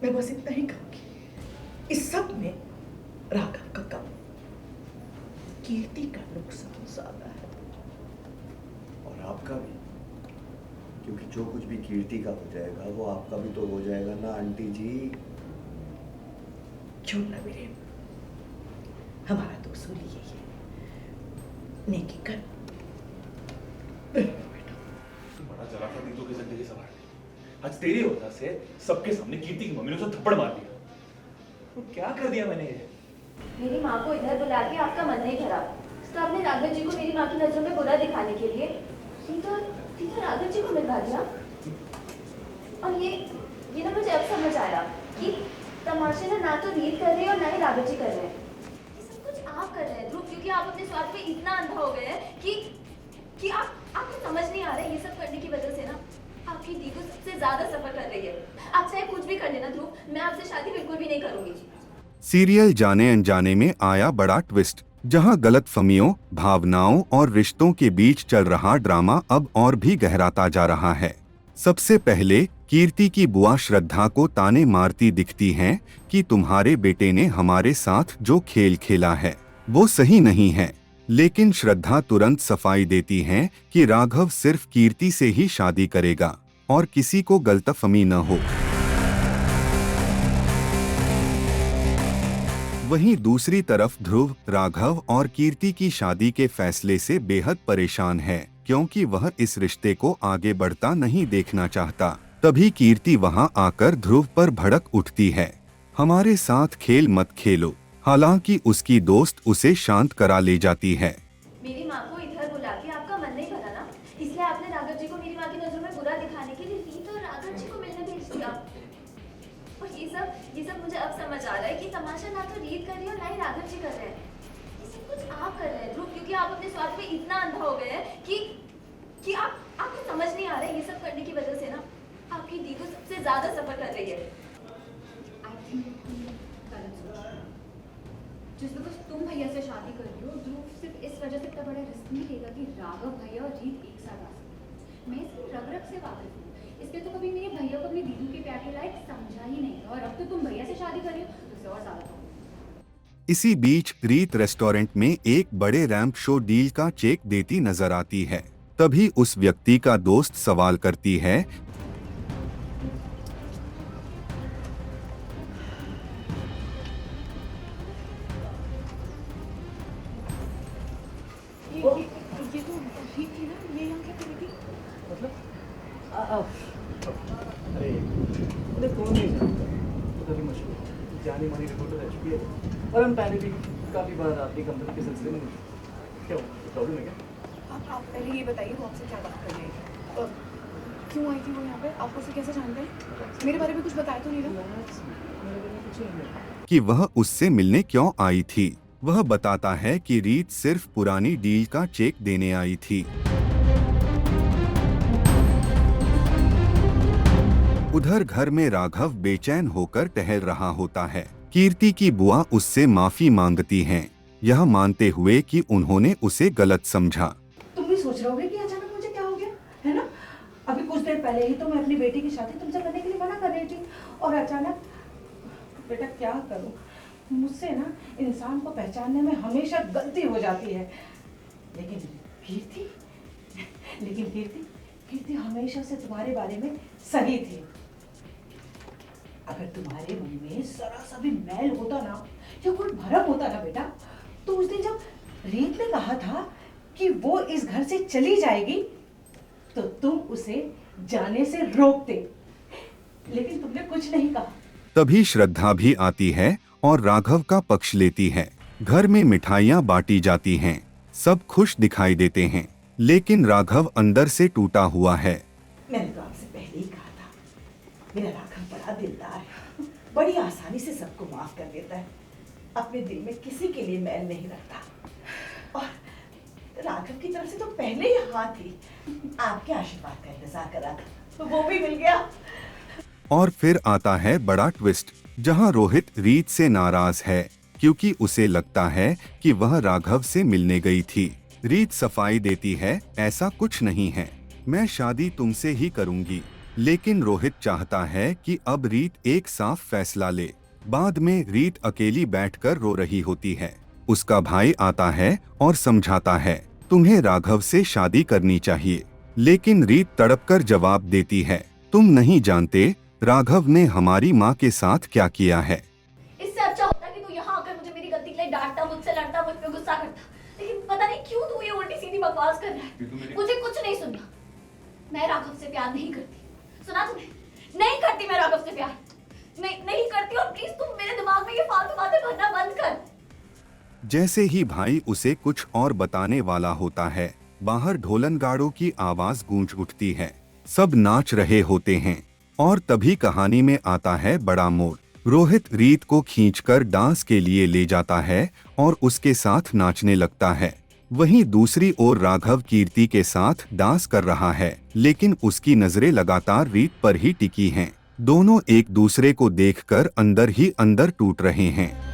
मैं बस इतना ही कहूंगी, इस सब में राघव का कम, कीर्ति का नुकसान ज्यादा है। और आपका भी, क्योंकि जो कुछ भी कीर्ति का हो जाएगा वो आपका भी तो हो जाएगा ना आंटी जी। क्यों ना वीरेन, हमारा तो उसूल यही है, नेकी कर। बड़ा चला था दीदू की जिंदगी संभालने। आज तेरी वजह से सबके सामने कीर्ति की मम्मी ने उसे थप्पड़ मार दिया। तो क्या कर दिया मैंने ये? मेरी माँ को इधर बुला के आपका मन नहीं खराब, तो आपने राघव जी को मेरी माँ की नजरों में बुरा दिखाने के लिए सीधा राघव जी को मिलवा दिया। और ये ना मुझे अब समझ आया कि तमाशे ना तो रीत कर रहे हैं और ना ही राघव जी कर रहे हैं। ये सब कुछ आप कर रहे हैं ध्रुव, क्योंकि आप अपने स्वार्थ पे इतना अंधा हो गए हैं कि आपको समझ नहीं आ रहा है। ये सब करने की वजह से ना आपकी दीदू सबसे ज्यादा सफर कर रही है। आप चाहे कुछ भी कर लेना ध्रुव, मैं आपसे शादी बिल्कुल भी नहीं करूंगी। सीरियल जाने अनजाने में आया बड़ा ट्विस्ट, जहां गलतफहमियों, भावनाओं और रिश्तों के बीच चल रहा ड्रामा अब और भी गहराता जा रहा है। सबसे पहले कीर्ति की बुआ श्रद्धा को ताने मारती दिखती हैं कि तुम्हारे बेटे ने हमारे साथ जो खेल खेला है वो सही नहीं है। लेकिन श्रद्धा तुरंत सफाई देती हैं कि राघव सिर्फ कीर्ति से ही शादी करेगा और किसी को गलतफहमी न हो। वहीं दूसरी तरफ ध्रुव राघव और कीर्ति की शादी के फैसले से बेहद परेशान है, क्योंकि वह इस रिश्ते को आगे बढ़ता नहीं देखना चाहता। तभी कीर्ति वहां आकर ध्रुव पर भड़क उठती है, हमारे साथ खेल मत खेलो। हालांकि उसकी दोस्त उसे शांत करा ले जाती है। मेरी माँ को इधर बुला के आपका मन नहीं भरा ना, इसलिए आपने राघव जी को मेरी माँ की नजरों में बुरा दिखाने के लिए रीत और राघव जी को मिलने भेज दिया। और ये सब मुझे अब समझ आ रहा है कि तमाशा ना तो रीत कर रही है और ना ही राघव जी कर रहे हैं। ये सब कुछ आप कर रहे हैं ध्रुव, क्योंकि आप अपने स्वार्थ पे इतना अंधा हो गए हैं कि आपको समझ नहीं आ रहा है। ये सब करने की वजह से ना आपकी दीदू सबसे ज्यादा सफर कर रही है। जिस बिकॉज तुम भैया से शादी कर रही हो, ध्रुव सिर्फ इस वजह से इतना बड़ा रिस्क नहीं लेगा कि राघव भैया और रीत एक साथ आ सकते। मैं इसकी रग रग से वाकिफ हूँ, इसलिए तो कभी मेरे भैया को अपनी दीदू के प्यार के लायक समझा ही नहीं था। और अब तो तुम भैया से शादी कर रही हो तो उसे और ज्यादा था। इसी बीच रीत रेस्टोरेंट में एक बड़े रैंप शो डील का चेक देती नजर आती है। तभी उस व्यक्ति का दोस्त सवाल करती है, ये तो ठीक थी ना, ये यहाँ क्या करेगी? मतलब अरे उन्हें कौन नहीं जानता, तो कभी मशहूर जानी मानी रिपोर्टर रह चुकी है। और हम पहले भी काफ़ी बार आपकी कंपनी के सिलसिले में क्या प्रॉब्लम है क्या? आप पहले ये बताइए वो आपसे क्या बात कर रही है और क्यों आई थी वो यहाँ पे? आप उसे कैसे जानते हैं? मेरे बारे में कुछ बताया तो नहीं ना? कि वह उससे मिलने क्यों आई थी। वह बताता है कि रीत सिर्फ पुरानी डील का चेक देने आई थी। उधर घर में राघव बेचैन होकर टहल रहा होता है। कीर्ति की बुआ उससे माफी मांगती हैं, यह मानते हुए कि उन्होंने उसे गलत समझा। तुम भी सोच रहे होगे कि अचानक मुझे क्या हो गया, है ना? अभी कुछ देर पहले ही तो मैं अपनी बेटी की शादी तुमसे करने के लिए मना कर रही थी और अचानक। बेटा क्या करूं, मुझसे ना इंसान को पहचानने में हमेशा गलती हो जाती है। लेकिन कीर्ति हमेशा से तुम्हारे बारे में सही थी। अगर तुम्हारे मन में जरा सा भी मैल होता ना या कोई भरम होता ना बेटा, तो उस दिन जब रीत ने कहा था कि वो इस घर से चली जाएगी तो तुम उसे जाने से रोकते, लेकिन तुमने कुछ नहीं कहा। तभी श्रद्धा भी आती है और राघव का पक्ष लेती है। घर में मिठाइयाँ बांटी जाती हैं, सब खुश दिखाई देते हैं, लेकिन राघव अंदर से टूटा हुआ है। मैंने तो आपसे पहले ही कहा था, मेरा राघव बड़ा दिलदार है, बड़ी आसानी से सबको माफ कर देता है, अपने दिल में किसी के लिए मैल नहीं रखता। और राघव की तरफ से तो पहले ही हाँ थी, आपके आशीर्वाद का इंतजार कर रहा था, तो वो भी मिल गया। और फिर आता है बड़ा ट्विस्ट, जहां रोहित रीत से नाराज है क्योंकि उसे लगता है कि वह राघव से मिलने गई थी। रीत सफाई देती है, ऐसा कुछ नहीं है, मैं शादी तुमसे ही करूंगी। लेकिन रोहित चाहता है कि अब रीत एक साफ फैसला ले। बाद में रीत अकेली बैठकर रो रही होती है। उसका भाई आता है और समझाता है, तुम्हें राघव से शादी करनी चाहिए। लेकिन रीत तड़पकर जवाब देती है, तुम नहीं जानते राघव ने हमारी माँ के साथ क्या किया है। इससे अच्छा होता कि तू यहाँ आकर मुझे मेरी गलती के लिए डांटता, मुझसे लड़ता, मुझ पे गुस्सा करता। लेकिन पता नहीं क्यों तू ये उल्टी सीधी बकवास कर रहा है। मुझे कुछ नहीं सुनना। मैं राघव से प्यार नहीं करती। सुना तुमने? नहीं करती मैं राघव से प्यार। नहीं करती। और प्लीज तुम मेरे दिमाग में ये फालतू बातें भरना बंद कर। जैसे ही भाई उसे कुछ और बताने वाला होता है, बाहर ढोलनगाड़ों की आवाज गूंज उठती है। सब नाच रहे होते हैं और तभी कहानी में आता है बड़ा मोड़। रोहित रीत को खींचकर डांस के लिए ले जाता है और उसके साथ नाचने लगता है। वहीं दूसरी ओर राघव कीर्ति के साथ डांस कर रहा है, लेकिन उसकी नजरें लगातार रीत पर ही टिकी हैं। दोनों एक दूसरे को देखकर अंदर ही अंदर टूट रहे हैं।